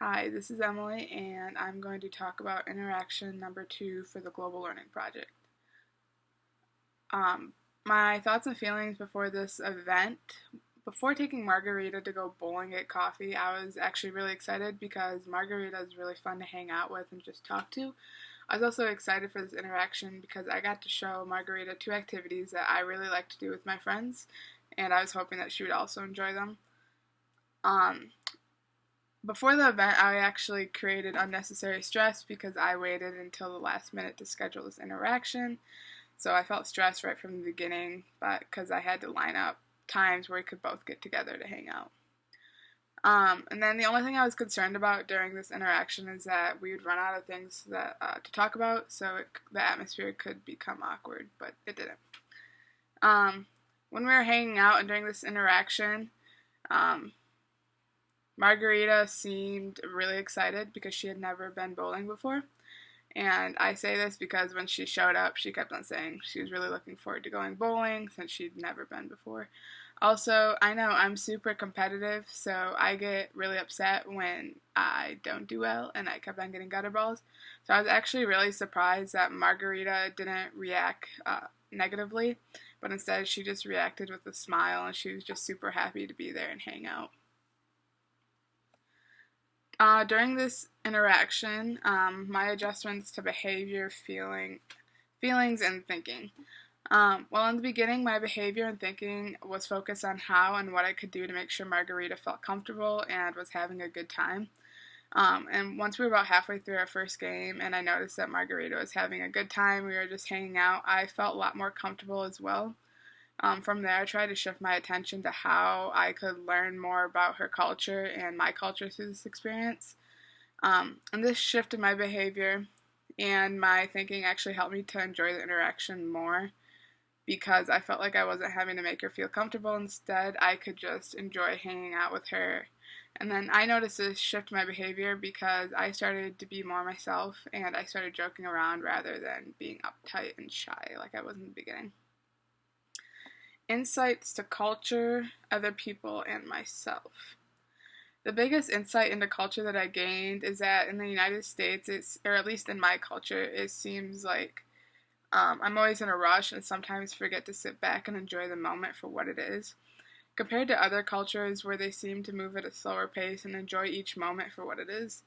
Hi, this is Emily, and I'm going to talk about interaction number 2 for the Global Learning Project. Um, my thoughts and feelings before this event. Before taking Margarita to go bowling, get coffee, I was actually really excited because Margarita is really fun to hang out with and just talk to. I was also excited for this interaction because I got to show Margarita 2 activities that I really like to do with my friends, and I was hoping that she would also enjoy them. Um, Before the event, I actually created unnecessary stress because I waited until the last minute to schedule this interaction. So I felt stressed right from the beginning, but because I had to line up times where we could both get together to hang out. And then the only thing I was concerned about during this interaction is that we would run out of things to talk about, so the atmosphere could become awkward, but it didn't. When we were hanging out and during this interaction, um, Margarita seemed really excited because she had never been bowling before. And I say this because when she showed up, she kept on saying she was really looking forward to going bowling since she'd never been before. Also, I know I'm super competitive, so I get really upset when I don't do well, and I kept on getting gutter balls. So I was actually really surprised that Margarita didn't react negatively, but instead she just reacted with a smile, and she was just super happy to be there and hang out. During this interaction, my adjustments to behavior, feelings, and thinking. Well, in the beginning, my behavior and thinking was focused on how and what I could do to make sure Margarita felt comfortable and was having a good time. And once we were about halfway through our first game and I noticed that Margarita was having a good time, we were just hanging out, I felt a lot more comfortable as well. From there, I tried to shift my attention to how I could learn more about her culture and my culture through this experience. And this shift in my behavior and my thinking actually helped me to enjoy the interaction more because I felt like I wasn't having to make her feel comfortable. Instead, I could just enjoy hanging out with her. And then I noticed this shift in my behavior because I started to be more myself and I started joking around rather than being uptight and shy like I was in the beginning. Insights to culture, other people, and myself. The biggest insight into culture that I gained is that in the United States, or at least in my culture, it seems like I'm always in a rush and sometimes forget to sit back and enjoy the moment for what it is. Compared to other cultures where they seem to move at a slower pace and enjoy each moment for what it is.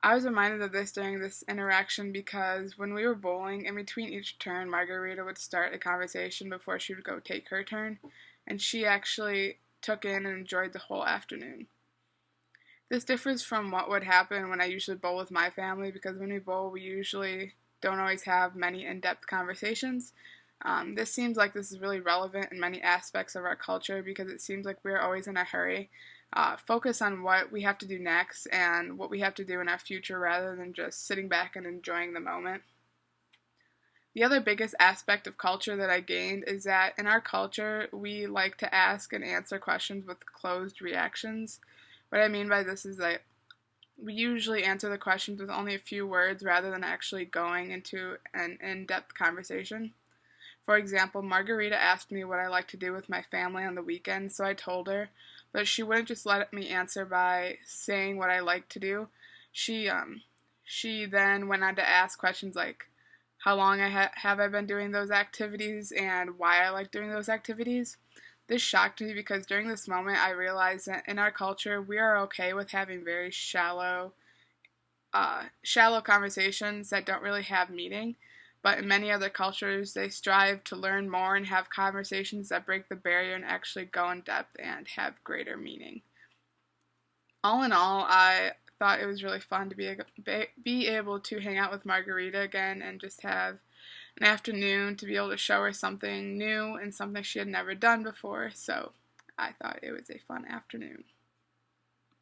I was reminded of this during this interaction because when we were bowling, in between each turn, Margarita would start a conversation before she would go take her turn, and she actually took in and enjoyed the whole afternoon. This differs from what would happen when I usually bowl with my family because when we bowl, we usually don't always have many in-depth conversations. This seems like this is really relevant in many aspects of our culture because it seems like we're always in a hurry. Focus on what we have to do next and what we have to do in our future rather than just sitting back and enjoying the moment. The other biggest aspect of culture that I gained is that in our culture, we like to ask and answer questions with closed reactions. What I mean by this is that we usually answer the questions with only a few words rather than actually going into an in-depth conversation. For example, Margarita asked me what I like to do with my family on the weekend, so I told her, but she wouldn't just let me answer by saying what I like to do. She then went on to ask questions like how long have I been doing those activities and why I like doing those activities. This shocked me because during this moment I realized that in our culture we are okay with having very shallow conversations that don't really have meaning. But in many other cultures, they strive to learn more and have conversations that break the barrier and actually go in depth and have greater meaning. All in all, I thought it was really fun to be able to hang out with Margarita again and just have an afternoon to be able to show her something new and something she had never done before. So I thought it was a fun afternoon.